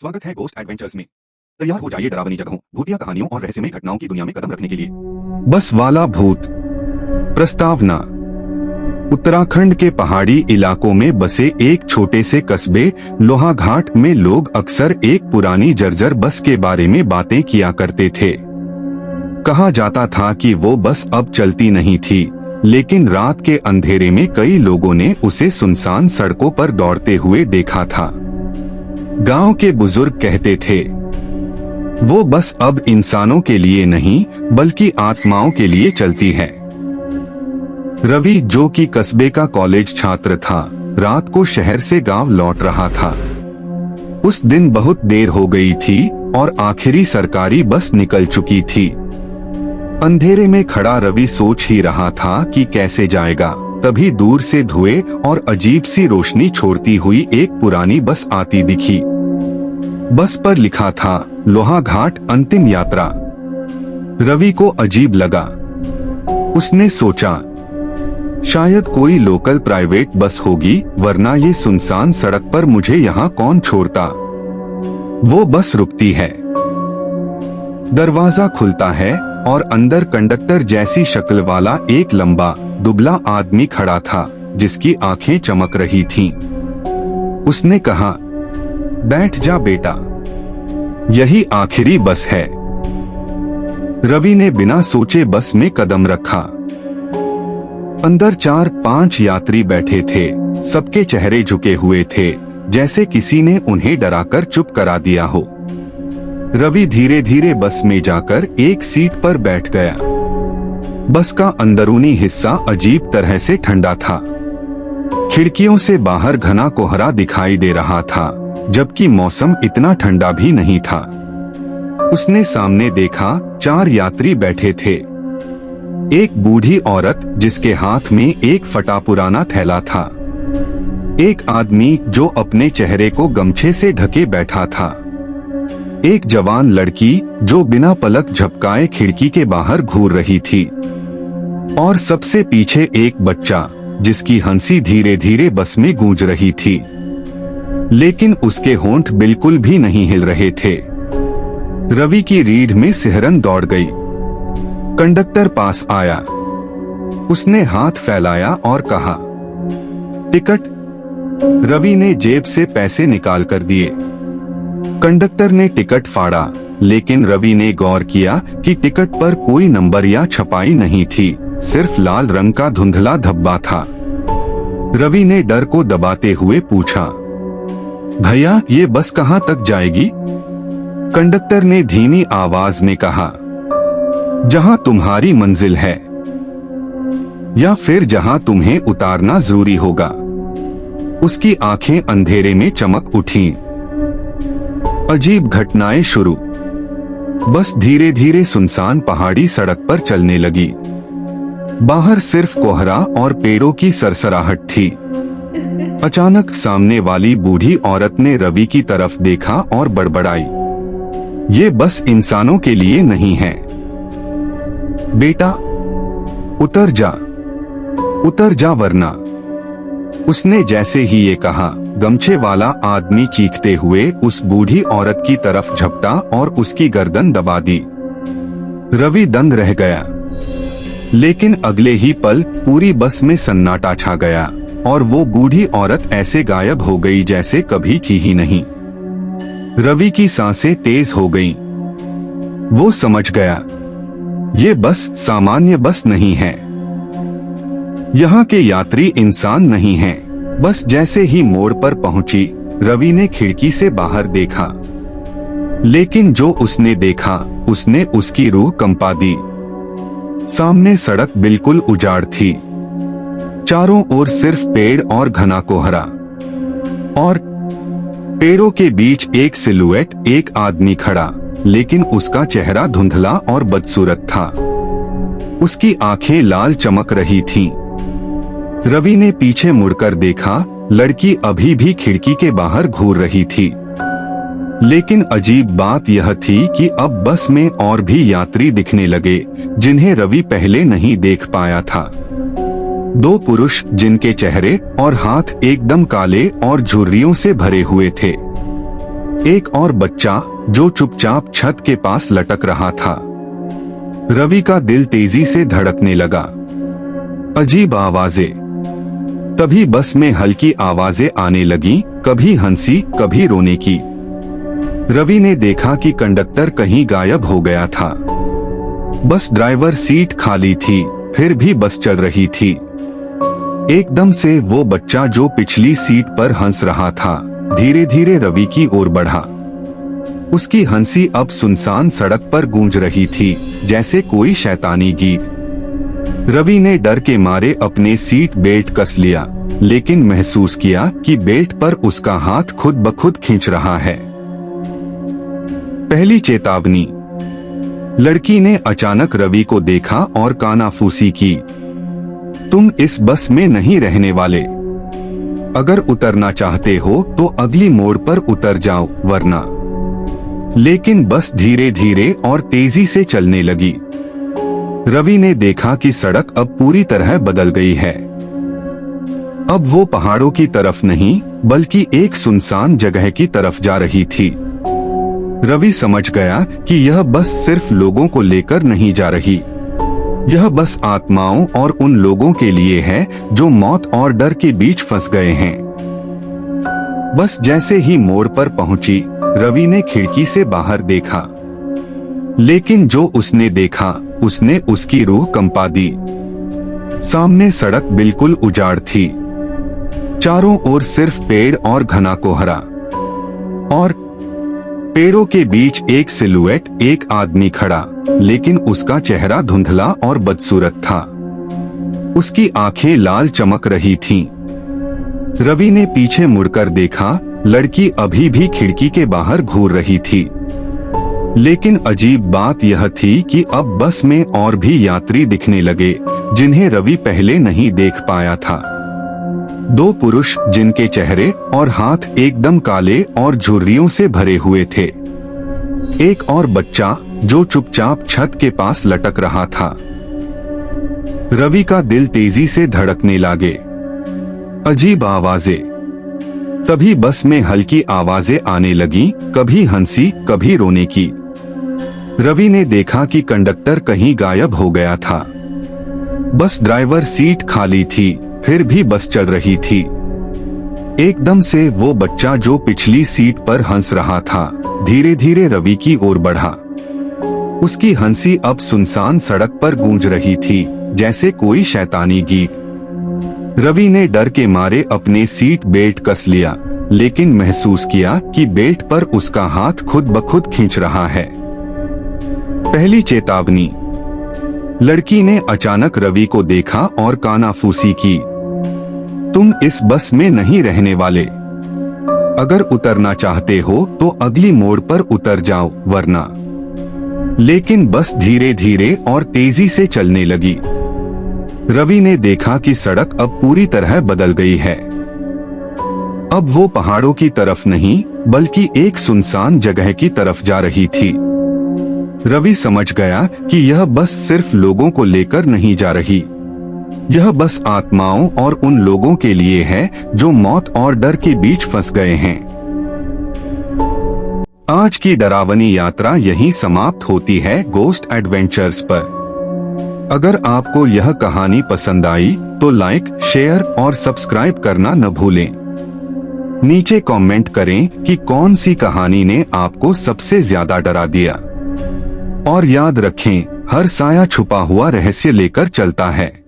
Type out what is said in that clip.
स्वागत है ghost adventures में। तैयार हो जाइए डरावनी जगहों, भूतिया कहानियों और रहस्यमय घटनाओं की दुनिया में कदम रखने के लिए। बस वाला भूत। प्रस्तावना। उत्तराखंड के पहाड़ी इलाकों में बसे एक छोटे से कस्बे लोहाघाट में लोग अक्सर एक पुरानी जर्जर बस के बारे में बातें किया करते थे। कहा जाता था कि वो बस अब चलती नहीं थी, लेकिन रात के अंधेरे में कई लोगों ने उसे सुनसान सड़कों पर दौड़ते हुए देखा था। गांव के बुजुर्ग कहते थे, वो बस अब इंसानों के लिए नहीं बल्कि आत्माओं के लिए चलती है। रवि, जो कि कस्बे का कॉलेज छात्र था, रात को शहर से गांव लौट रहा था। उस दिन बहुत देर हो गई थी और आखिरी सरकारी बस निकल चुकी थी। अंधेरे में खड़ा रवि सोच ही रहा था कि कैसे जाएगा। तभी दूर से धुएं और अजीब सी रोशनी छोड़ती हुई एक पुरानी बस आती दिखी। बस पर लिखा था, लोहाघाट अंतिम यात्रा। रवि को अजीब लगा। उसने सोचा, शायद कोई लोकल प्राइवेट बस होगी, वरना ये सुनसान सड़क पर मुझे यहाँ कौन छोड़ता। वो बस रुकती है, दरवाजा खुलता है और अंदर कंडक्टर जैसी शक्ल वाला एक लंबा दुबला आदमी खड़ा था, जिसकी आंखें चमक रही थीं। उसने कहा, बैठ जा बेटा, यही आखिरी बस है। रवि ने बिना सोचे बस में कदम रखा। अंदर 4-5 यात्री बैठे थे। सबके चेहरे झुके हुए थे, जैसे किसी ने उन्हें डराकर चुप करा दिया हो। रवि धीरे धीरे बस में जाकर एक सीट पर बैठ गया। बस का अंदरूनी हिस्सा अजीब तरह से ठंडा था। खिड़कियों से बाहर घना कोहरा दिखाई दे रहा था, जबकि मौसम इतना ठंडा भी नहीं था। उसने सामने देखा, 4 यात्री बैठे थे। एक बूढ़ी औरत जिसके हाथ में एक फटा पुराना थैला था। एक आदमी जो अपने चेहरे को गमछे से ढके बैठा था। एक जवान लड़की जो बिना पलक झपकाए खिड़की के बाहर घूर रही थी। और सबसे पीछे एक बच्चा, जिसकी हंसी धीरे धीरे बस में गूंज रही थी, लेकिन उसके होंठ बिल्कुल भी नहीं हिल रहे थे। रवि की रीढ़ में सिहरन दौड़ गई। कंडक्टर पास आया। उसने हाथ फैलाया और कहा, टिकट। रवि ने जेब से पैसे निकाल कर दिए। कंडक्टर ने टिकट फाड़ा, लेकिन रवि ने गौर किया कि टिकट पर कोई नंबर या छपाई नहीं थी, सिर्फ लाल रंग का धुंधला धब्बा था। रवि ने डर को दबाते हुए पूछा, भैया, ये बस कहाँ तक जाएगी? कंडक्टर ने धीमी आवाज में कहा, जहाँ तुम्हारी मंजिल है, या फिर जहाँ तुम्हें उतारना जरूरी होगा। उसकी आंखें अंधेरे में चमक उठीं। अजीब घटनाएं शुरू। बस धीरे धीरे सुनसान पहाड़ी सड़क पर चलने लगी। बाहर सिर्फ कोहरा और पेड़ों की सरसराहट थी। अचानक सामने वाली बूढ़ी औरत ने रवि की तरफ देखा और बड़बड़ाई, ये बस इंसानों के लिए नहीं है। बेटा, उतर जा वरना। उसने जैसे ही ये कहा, गमछे वाला आदमी चीखते हुए उस बूढ़ी औरत की तरफ झपटा और उसकी गर्दन दबा दी। रवि दंग रह गया, लेकिन अगले ही पल पूरी बस में सन्नाटा छा गया और वो बूढ़ी औरत ऐसे गायब हो गई जैसे कभी थी ही नहीं। रवि की सांसें तेज हो गईं। वो समझ गया, ये बस सामान्य बस नहीं है। यहाँ के यात्री इंसान नहीं हैं। बस जैसे ही मोड़ पर पहुंची, रवि ने खिड़की से बाहर देखा, लेकिन जो उसने देखा उसने उसकी रूह कंपा दी। सामने सड़क बिल्कुल उजाड़ थी। चारों ओर सिर्फ पेड़ और घना कोहरा, और पेड़ों के बीच एक सिलुएट, एक आदमी खड़ा, लेकिन उसका चेहरा धुंधला और बदसूरत था। उसकी आंखें लाल चमक रही थीं। रवि ने पीछे मुड़कर देखा, लड़की अभी भी खिड़की के बाहर घूर रही थी। लेकिन अजीब बात यह थी कि अब बस में और भी यात्री दिखने लगे, जिन्हें रवि पहले नहीं देख पाया था। 2 पुरुष जिनके चेहरे और हाथ एकदम काले और झुर्रियों से भरे हुए थे। एक और बच्चा जो चुपचाप छत के पास लटक रहा था। रवि का दिल तेजी से धड़कने लगा। अजीब आवाजें। तभी बस में हल्की आवाजें आने लगी, कभी हंसी कभी रोने की। रवि ने देखा कि कंडक्टर कहीं गायब हो गया था। बस ड्राइवर सीट खाली थी, फिर भी बस चल रही थी। एकदम से वो बच्चा जो पिछली सीट पर हंस रहा था, धीरे धीरे रवि की ओर बढ़ा। उसकी हंसी अब सुनसान सड़क पर गूंज रही थी, जैसे कोई शैतानी गीत। रवि ने डर के मारे अपने सीट बेल्ट कस लिया, लेकिन महसूस किया कि बेल्ट पर उसका हाथ खुद ब खुद खींच रहा है। पहली चेतावनी। लड़की ने अचानक रवि को देखा और कानाफूसी की। तुम इस बस में नहीं रहने वाले। अगर उतरना चाहते हो तो अगली मोड़ पर उतर जाओ, वरना। लेकिन बस धीरे धीरे और तेजी से चलने लगी। रवि ने देखा कि सड़क अब पूरी तरह बदल गई है। अब वो पहाड़ों की तरफ नहीं, बल्कि एक सुनसान जगह की तरफ जा रही थी। रवि समझ गया कि यह बस सिर्फ लोगों को लेकर नहीं जा रही। यह बस आत्माओं और उन लोगों के लिए है जो मौत और डर के बीच फंस गए हैं। बस जैसे ही मोड़ पर पहुंची, रवि ने खिड़की से बाहर देखा। लेकिन जो उसने देखा, उसने उसकी रूह कंपा दी। सामने सड़क बिल्कुल उजाड़ थी। चारों ओर सिर्फ पेड़ और घना कोहरा। और पेड़ों के बीच एक सिलुएट, एक आदमी खड़ा, लेकिन उसका चेहरा धुंधला और बदसूरत था। उसकी आंखें लाल चमक रही थीं। रवि ने पीछे मुड़कर देखा, लड़की अभी भी खिड़की के बाहर घूर रही थी। लेकिन अजीब बात यह थी कि अब बस में और भी यात्री दिखने लगे, जिन्हें रवि पहले नहीं देख पाया था। दो पुरुष जिनके चेहरे और हाथ एकदम काले और झुर्रियों से भरे हुए थे। एक और बच्चा जो चुपचाप छत के पास लटक रहा था। रवि का दिल तेजी से धड़कने लगे। अजीब आवाजें। तभी बस में हल्की आवाजें आने लगी, कभी हंसी कभी रोने की। रवि ने देखा कि कंडक्टर कहीं गायब हो गया था। बस ड्राइवर सीट खाली थी, फिर भी बस चल रही थी। एकदम से वो बच्चा जो पिछली सीट पर हंस रहा था, धीरे धीरे रवि की ओर बढ़ा। उसकी हंसी अब सुनसान सड़क पर गूंज रही थी, जैसे कोई शैतानी गीत। रवि ने डर के मारे अपने सीट बेल्ट कस लिया, लेकिन महसूस किया कि बेल्ट पर उसका हाथ खुद ब खुद खींच रहा है। पहली चेतावनी। लड़की ने अचानक रवि को देखा और कानाफूसी की। तुम इस बस में नहीं रहने वाले। अगर उतरना चाहते हो तो अगली मोड़ पर उतर जाओ, वरना। लेकिन बस धीरे धीरे और तेजी से चलने लगी। रवि ने देखा कि सड़क अब पूरी तरह बदल गई है। अब वो पहाड़ों की तरफ नहीं, बल्कि एक सुनसान जगह की तरफ जा रही थी। रवि समझ गया कि यह बस सिर्फ लोगों को लेकर नहीं जा रही। यह बस आत्माओं और उन लोगों के लिए है जो मौत और डर के बीच फंस गए हैं। आज की डरावनी यात्रा यहीं समाप्त होती है गोस्ट एडवेंचर्स पर। अगर आपको यह कहानी पसंद आई तो लाइक, शेयर और सब्सक्राइब करना न भूलें। नीचे कमेंट करें कि कौन सी कहानी ने आपको सबसे ज्यादा डरा दिया। और याद रखें, हर साया छुपा हुआ रहस्य लेकर चलता है।